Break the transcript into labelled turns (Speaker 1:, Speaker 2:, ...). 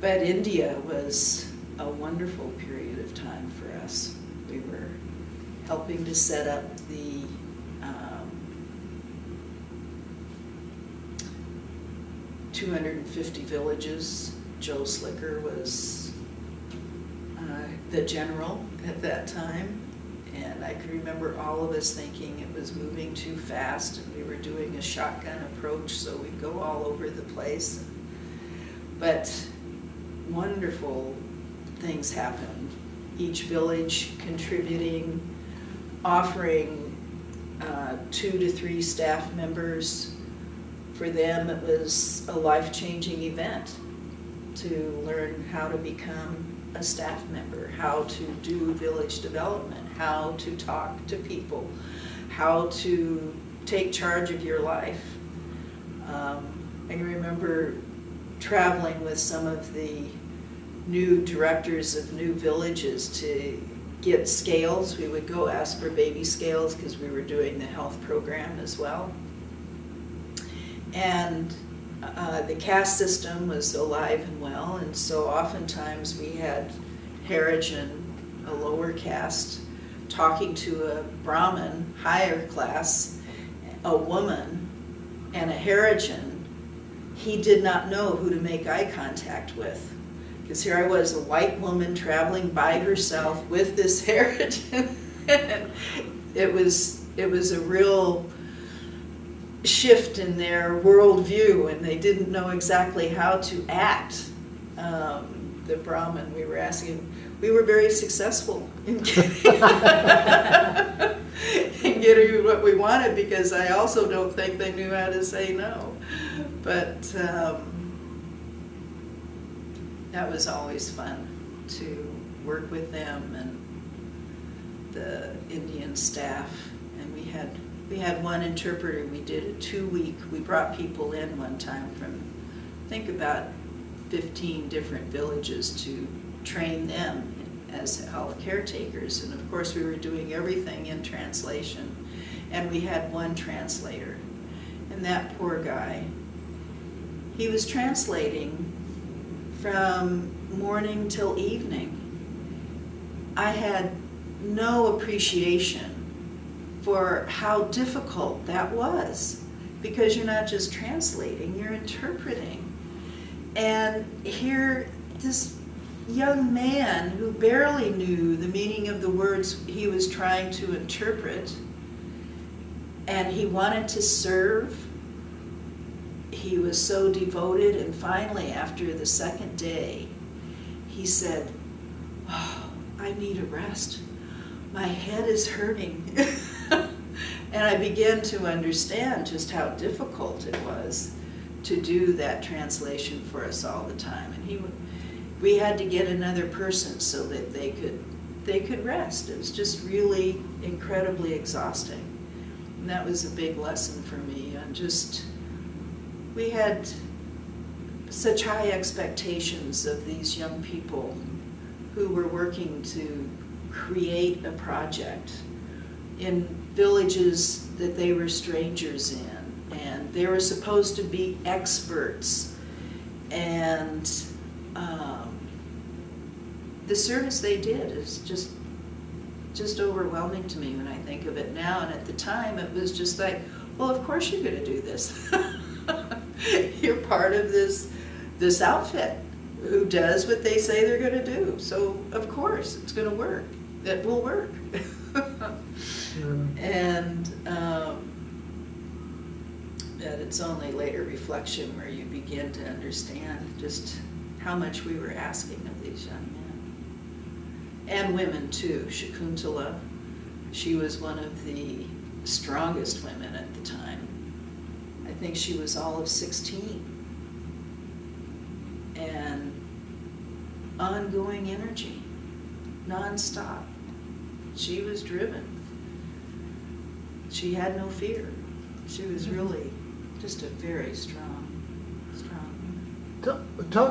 Speaker 1: But India was a wonderful period of time for us. We were helping to set up the 250 villages. Joe Slicker was the general at that time, and I can remember all of us thinking it was moving too fast, and we were doing a shotgun approach, so we'd go all over the place. But wonderful things happened. Each village contributing, offering 2 to 3 staff members. For them, it was a life-changing event to learn how to become a staff member, how to do village development, how to talk to people, how to take charge of your life. I can remember traveling with some of the new directors of new villages to get scales. We would go ask for baby scales because we were doing the health program as well. And the caste system was alive and well, and so oftentimes we had Harijan, a lower caste, talking to a Brahmin, higher class, a woman, and a Harijan. He did not know who to make eye contact with. Because here I was, a white woman traveling by herself with this Harijan. it was a real shift in their worldview, and they didn't know exactly how to act. The Brahmin, we were asking, we were very successful in getting what we wanted, because I also don't think they knew how to say no. But that was always fun to work with them and the Indian staff. And we had one interpreter. We did a 2-week, we brought people in one time from, I think, about 15 different villages to train them as health caretakers. And of course we were doing everything in translation. And we had one translator. And that poor guy, he was translating from morning till evening. I had no appreciation for how difficult that was, because you're not just translating, you're interpreting. And here, this young man who barely knew the meaning of the words he was trying to interpret, and he wanted to serve. He was so devoted, and finally, after the second day, he said, "Oh, I need a rest. My head is hurting." And I began to understand just how difficult it was to do that translation for us all the time. And we had to get another person so that they could rest. It was just really incredibly exhausting. And that was a big lesson for me. And just, we had such high expectations of these young people who were working to create a project in villages that they were strangers in, and they were supposed to be experts, and the service they did is just overwhelming to me when I think of it now. And at the time it was just like, well, of course you're going to do this. You're part of this outfit who does what they say they're going to do, so of course it's going to work. It will work. And that it's only later reflection where you begin to understand just how much we were asking of these young men. And women too. Shakuntala, she was one of the strongest women at the time. I think she was all of 16. And ongoing energy, non-stop. She was driven. She had no fear. She was really just a very strong woman.
Speaker 2: Talk